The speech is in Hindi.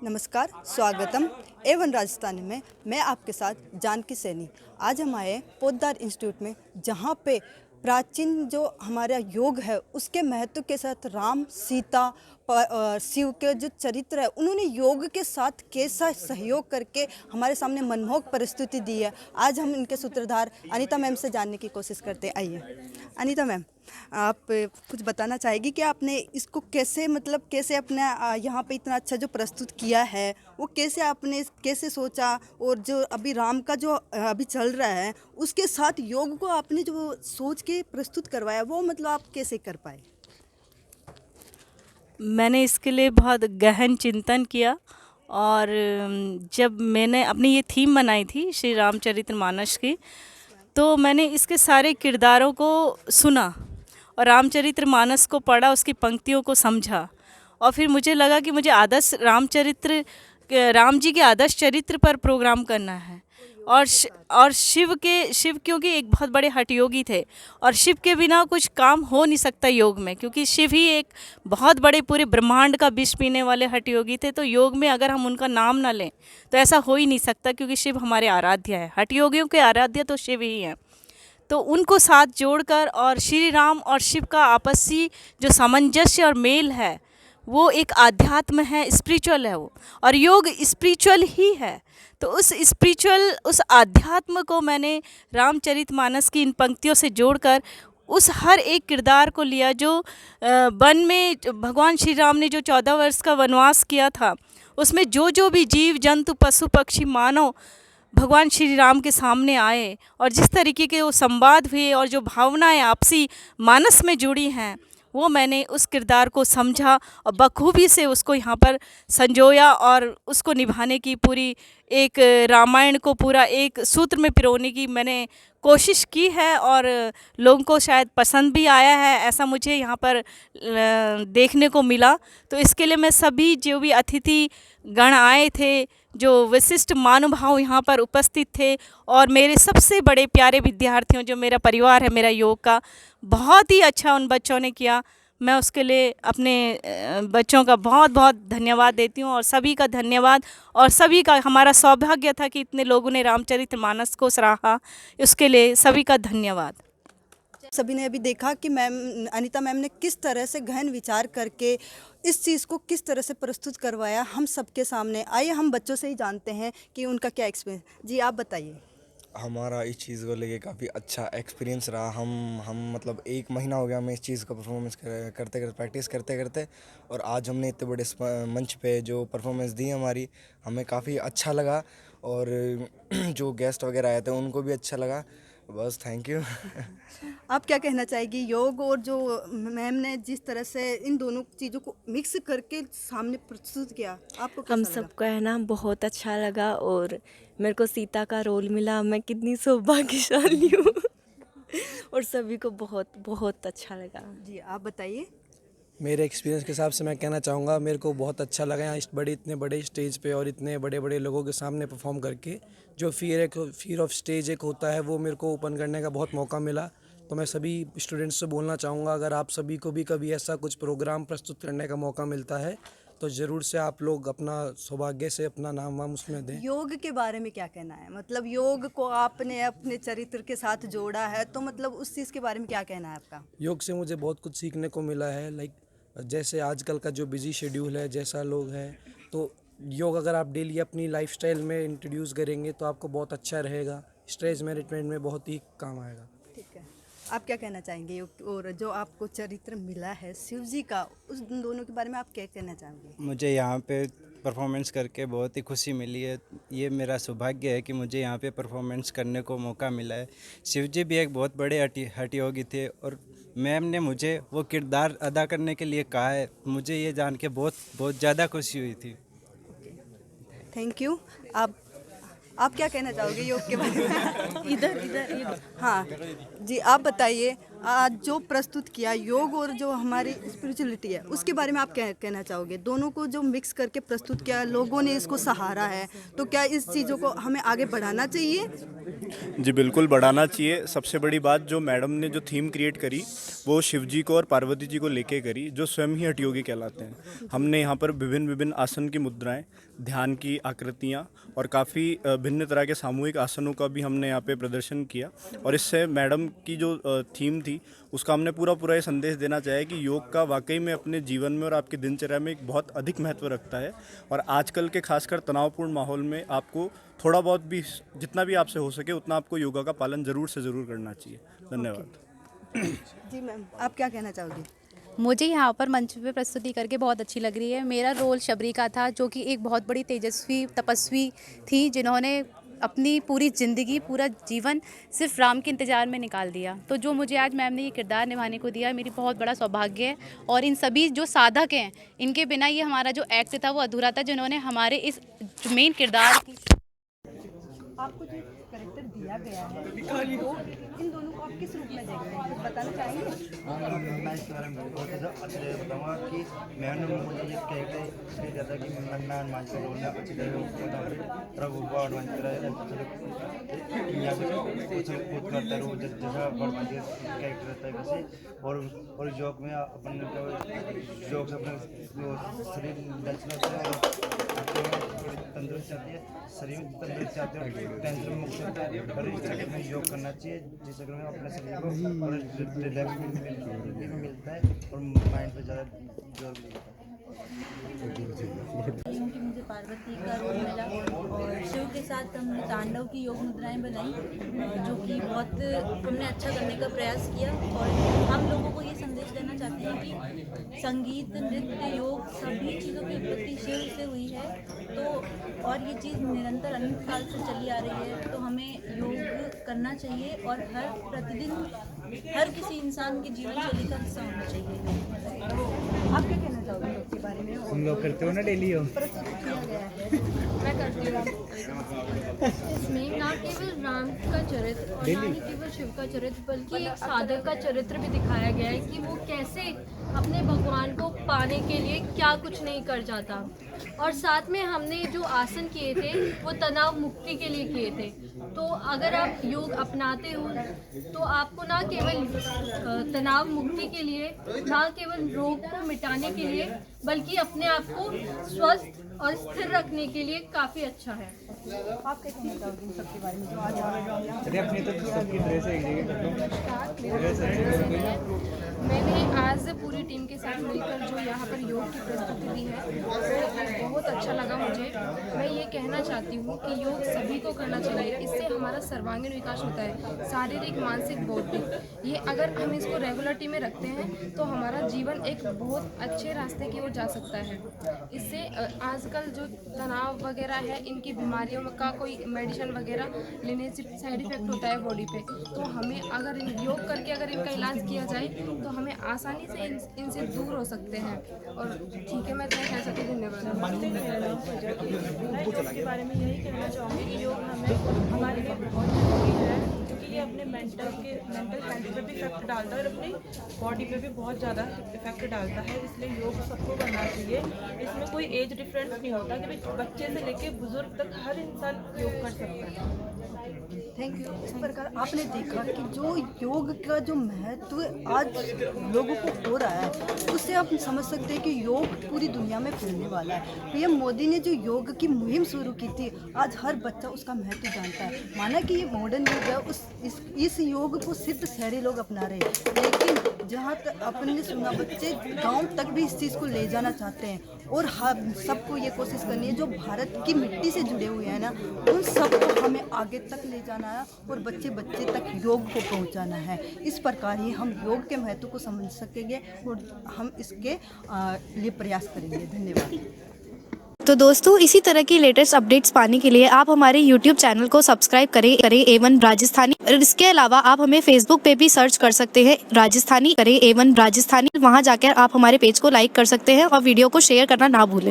नमस्कार, स्वागतम एवन राजस्थान में। मैं आपके साथ जानकी सैनी। आज हम आए पोद्दार इंस्टीट्यूट में, जहाँ पे प्राचीन जो हमारा योग है उसके महत्व के साथ राम सीता शिव के जो चरित्र है उन्होंने योग के साथ कैसा सहयोग करके हमारे सामने मनमोहक परिस्थिति दी है। आज हम इनके सूत्रधार अनीता मैम से जानने की कोशिश करते हैं। आइए अनीता मैम, आप कुछ बताना चाहेगी कि आपने इसको कैसे अपने यहाँ पे इतना अच्छा जो प्रस्तुत किया है वो कैसे आपने कैसे सोचा, और जो अभी राम का जो अभी चल रहा है उसके साथ योग को आपने जो सोच के प्रस्तुत करवाया वो आप कैसे कर पाए? मैंने इसके लिए बहुत गहन चिंतन किया और जब मैंने अपनी ये थीम बनाई थी श्री रामचरितमानस की, तो मैंने इसके सारे किरदारों को सुना और रामचरितमानस को पढ़ा, उसकी पंक्तियों को समझा और फिर मुझे लगा कि मुझे राम जी के आदर्श चरित्र पर प्रोग्राम करना है। और शिव क्योंकि एक बहुत बड़े हठयोगी थे और शिव के बिना कुछ काम हो नहीं सकता योग में, क्योंकि शिव ही एक बहुत बड़े पूरे ब्रह्मांड का विष पीने वाले हठयोगी थे। तो योग में अगर हम उनका नाम ना लें तो ऐसा हो ही नहीं सकता, क्योंकि शिव हमारे आराध्य है। हठयोगियों के आराध्य तो शिव ही हैं। तो उनको साथ जोड़कर और श्री राम और शिव का आपसी जो सामंजस्य और मेल है वो एक आध्यात्म है, स्पिरिचुअल है वो, और योग स्पिरिचुअल ही है। तो उस आध्यात्म को मैंने रामचरितमानस की इन पंक्तियों से जोड़कर उस हर एक किरदार को लिया। जो वन में भगवान श्री राम ने जो 14 वर्ष का वनवास किया था, उसमें जो भी जीव जंतु पशु पक्षी मानव भगवान श्री राम के सामने आए और जिस तरीके के वो संवाद हुए और जो भावनाएं आपसी मानस में जुड़ी हैं, वो मैंने उस किरदार को समझा और बखूबी से उसको यहाँ पर संजोया और उसको निभाने की पूरी एक रामायण को पूरा एक सूत्र में पिरोने की मैंने कोशिश की है। और लोगों को शायद पसंद भी आया है, ऐसा मुझे यहाँ पर देखने को मिला। तो इसके लिए मैं सभी जो भी अतिथि गण आए थे, जो विशिष्ट महानुभाव यहाँ पर उपस्थित थे, और मेरे सबसे बड़े प्यारे विद्यार्थियों जो मेरा परिवार है मेरा योग का, बहुत ही अच्छा उन बच्चों ने किया। मैं उसके लिए अपने बच्चों का बहुत बहुत धन्यवाद देती हूँ और सभी का धन्यवाद। और सभी का हमारा सौभाग्य था कि इतने लोगों ने रामचरितमानस को सराहा, उसके लिए सभी का धन्यवाद। सभी ने अभी देखा कि मैम अनीता मैम ने किस तरह से गहन विचार करके इस चीज़ को किस तरह से प्रस्तुत करवाया हम सबके सामने। आइए हम बच्चों से ही जानते हैं कि उनका क्या एक्सपीरियंस। जी आप बताइए। हमारा इस चीज़ को लेके काफ़ी अच्छा एक्सपीरियंस रहा। हम मतलब 1 महीना हो गया हमें इस चीज़ का परफॉर्मेंस करते प्रैक्टिस करते करते, और आज हमने इतने बड़े मंच पे जो परफॉर्मेंस दी हमारी, हमें काफ़ी अच्छा लगा। और जो गेस्ट वगैरह आए थे उनको भी अच्छा लगा। बस थैंक यू। आप क्या कहना चाहेगी? योग और जो मैम ने जिस तरह से इन दोनों चीज़ों को मिक्स करके सामने प्रस्तुत किया, आपको हम कैसा लगा? सबको है ना बहुत अच्छा लगा, और मेरे को सीता का रोल मिला, मैं कितनी सौभाग्यशाली हूँ। और सभी को बहुत बहुत अच्छा लगा। जी आप बताइए। मेरे एक्सपीरियंस के हिसाब से मैं कहना चाहूँगा, मेरे को बहुत अच्छा लगा यहाँ इतने बड़े स्टेज पे और इतने बड़े बड़े लोगों के सामने परफॉर्म करके। जो फियर ऑफ स्टेज एक होता है वो मेरे को ओपन करने का बहुत मौका मिला। तो मैं सभी स्टूडेंट्स से बोलना चाहूँगा, अगर आप सभी को भी कभी ऐसा कुछ प्रोग्राम प्रस्तुत करने का मौका मिलता है तो ज़रूर से आप लोग अपना सौभाग्य से अपना नाम वाम उसमें दें। योग के बारे में क्या कहना है? योग को आपने अपने चरित्र के साथ जोड़ा है, तो उस चीज़ के बारे में क्या कहना है आपका? योग से मुझे बहुत कुछ सीखने को मिला है। जैसे आजकल का जो बिजी शेड्यूल है, जैसा लोग हैं, तो योग अगर आप डेली अपनी लाइफस्टाइल में इंट्रोड्यूस करेंगे तो आपको बहुत अच्छा रहेगा। स्ट्रेस मैनेजमेंट में बहुत ही काम आएगा। ठीक है, आप क्या कहना चाहेंगे? और जो आपको चरित्र मिला है शिव जी का, उस दोनों के बारे में आप क्या कहना चाहेंगे? मुझे यहाँ पे परफॉर्मेंस करके बहुत ही खुशी मिली है। ये मेरा सौभाग्य है कि मुझे यहाँ पे परफॉर्मेंस करने को मौका मिला है। शिव जी भी एक बहुत बड़े हठयोगी थे और मैम ने मुझे वो किरदार अदा करने के लिए कहा है। मुझे ये जान के बहुत ज़्यादा खुशी हुई थी। Thank you. आप क्या कहना चाहोगे योग के बारे में? इधर हाँ जी आप बताइए। आज जो प्रस्तुत किया योग और जो हमारी स्पिरिचुअलिटी है उसके बारे में आप क्या कहना चाहोगे? दोनों को जो मिक्स करके प्रस्तुत किया, लोगों ने इसको सहारा है, तो क्या इस चीज़ों को हमें आगे बढ़ाना चाहिए? जी बिल्कुल बढ़ाना चाहिए। सबसे बड़ी बात जो मैडम ने जो थीम क्रिएट करी वो शिव जी को और पार्वती जी को लेके करी, जो स्वयं ही हठयोगी कहलाते हैं। हमने यहाँ पर विभिन्न विभिन्न आसन की मुद्राएं, ध्यान की आकृतियाँ और काफ़ी भिन्न तरह के सामूहिक आसनों का भी हमने यहाँ पे प्रदर्शन किया। और इससे मैडम की जो थीम थी उसका हमने पूरा ये संदेश देना चाहे कि योग का वाकई में अपने जीवन में और आपकी दिनचर्या में एक बहुत अधिक महत्व रखता है। और आजकल के खासकर तनावपूर्ण माहौल में आपको थोड़ा बहुत भी, जितना भी आपसे हो सके उतना आपको योगा का पालन ज़रूर से ज़रूर करना चाहिए। धन्यवाद। जी मैम, आप क्या कहना चाहोगी? मुझे यहाँ पर मंच पे प्रस्तुति करके बहुत अच्छी लग रही है। मेरा रोल शबरी का था, जो कि एक बहुत बड़ी तेजस्वी तपस्वी थी, जिन्होंने अपनी पूरी ज़िंदगी, पूरा जीवन सिर्फ राम के इंतज़ार में निकाल दिया। तो जो मुझे आज मैम ने ये किरदार निभाने को दिया, मेरी बहुत बड़ा सौभाग्य है। और इन सभी जो साधक हैं, इनके बिना ये हमारा जो एक्ट था वो अधूरा था, जिन्होंने हमारे इस मेन किरदार की आपको जो कैरेक्टर दिया गया है वो इन दोनों को आप किस रूप में देखते हैं, कुछ बताना चाहेंगे? मैं इस बारे में बहुत अच्छी तरह बताऊँगा कि मैंने मुझे ये कैरेक्टर इसलिए दिया था कि मैं हनुमान जी का रोल में अच्छी तरह प्रभु गॉड हनुमान की तरह दुनिया को खुद करता है, रोज जैसा भगवान के कैरेक्टर रहता है वैसे। और योग में अपन योग से अपना शरीर लचक होता है, तंदुरुस्त आती है, शरीर में तंदुरुस्त आती है और टेंशन मुक्त होता है। और इस चक्कर में योग करना चाहिए, जिस चक्कर में अपने शरीर को और रिलैक्स भी मिलता है और माइंड पे ज़्यादा जोर भी देता है। क्योंकि मुझे पार्वती का रोल मिला और शिव के साथ हमने तांडव की योग मुद्राएं बनाई, जो कि बहुत हमने अच्छा करने का प्रयास किया। और हम लोगों को ये संदेश देना चाहते हैं कि संगीत, नृत्य, योग सभी चीज़ों की उत्पत्ति शिव से हुई है। तो और ये चीज़ निरंतर अनंत काल से चली आ रही है, तो हमें योग करना चाहिए और हर प्रतिदिन हर किसी इंसान के जीवन शैली का हिस्सा होना चाहिए। आप क्या कहना चाहोगे योग के बारे में? तुम लोग करते हो ना डेली हो? प्रस्तुत किया गया है, मैं करती हूँ। इसमें ना केवल राम का चरित्र और ना ही केवल शिव का चरित्र, बल्कि एक साधक का चरित्र भी दिखाया गया है कि वो कैसे अपने भगवान को पाने के लिए क्या कुछ नहीं कर जाता। और साथ में हमने जो आसन किए थे वो तनाव मुक्ति के लिए किए थे। तो अगर आप योग अपनाते हो तो आपको ना केवल तनाव मुक्ति के लिए, ना केवल रोग को मिटाने के लिए, बल्कि अपने आप को स्वस्थ और स्थिर रखने के लिए काफ़ी अच्छा है। आप क्या कहना चाहोगे इन सब के बारे में जो आज अरे अपनी तो सबकी ड्रेस एक जगह मैंने आज पूरी टीम के साथ मिलकर जो यहाँ पर योग की प्रस्तुति दी है वो बहुत अच्छा लगा मुझे। मैं ये कहना चाहती हूँ कि योग सभी को करना चाहिए। इससे हमारा सर्वांगीण विकास होता है, शारीरिक, मानसिक, बौद्धिक। ये अगर हम इसको रेगुलरिटी में रखते हैं तो हमारा जीवन एक बहुत अच्छे रास्ते की ओर जा सकता है। इससे आजकल जो तनाव वगैरह है, इनकी बीमारियों का कोई मेडिसिन वगैरह लेने से साइड इफेक्ट होता है बॉडी पे, तो हमें अगर योग करके अगर इनका इलाज किया जाए तो हमें आसानी से इनसे दूर हो सकते हैं। और ठीक है, मैं इतना कह सकती हूँ। धन्यवाद। मैं योग के बारे में यही कहना चाहूँगी कि योग हमें हमारे लिए बहुत ज़रूरी है, क्योंकि ये अपने मेंटल हेल्थ पे भी इफेक्ट डालता है और अपनी बॉडी पे भी बहुत ज़्यादा इफेक्ट डालता है। इसलिए योग सबको करना चाहिए। इसमें कोई एज डिफरेंस नहीं होता कि बच्चे से लेके बुजुर्ग तक हर इंसान योग कर सकता है। Thank you. इस प्रकार आपने देखा कि जो योग का जो महत्व आज लोगों को हो रहा है, उससे आप समझ सकते हैं कि योग पूरी दुनिया में फैलने वाला है। पीएम मोदी ने जो योग की मुहिम शुरू की थी, आज हर बच्चा उसका महत्व जानता है। माना कि ये मॉडर्न युग है, इस योग को सिर्फ शहरी लोग अपना रहे हैं, लेकिन जहाँ तक अपने सुना बच्चे गाँव तक भी इस चीज़ को ले जाना चाहते हैं। और हम सबको ये कोशिश करनी है, जो भारत की मिट्टी से जुड़े हुए हैं ना, उन सबको हमें आगे तक ले जाना है और बच्चे तक योग को पहुंचाना है। इस प्रकार ही हम योग के महत्व को समझ सकेंगे और हम इसके लिए प्रयास करेंगे। धन्यवाद। तो दोस्तों, इसी तरह की लेटेस्ट अपडेट्स पाने के लिए आप हमारे YouTube चैनल को सब्सक्राइब करें A1 राजस्थानी। और इसके अलावा आप हमें Facebook पे भी सर्च कर सकते हैं, राजस्थानी करें A1 राजस्थानी। वहां जाकर आप हमारे पेज को लाइक कर सकते हैं और वीडियो को शेयर करना ना भूलें।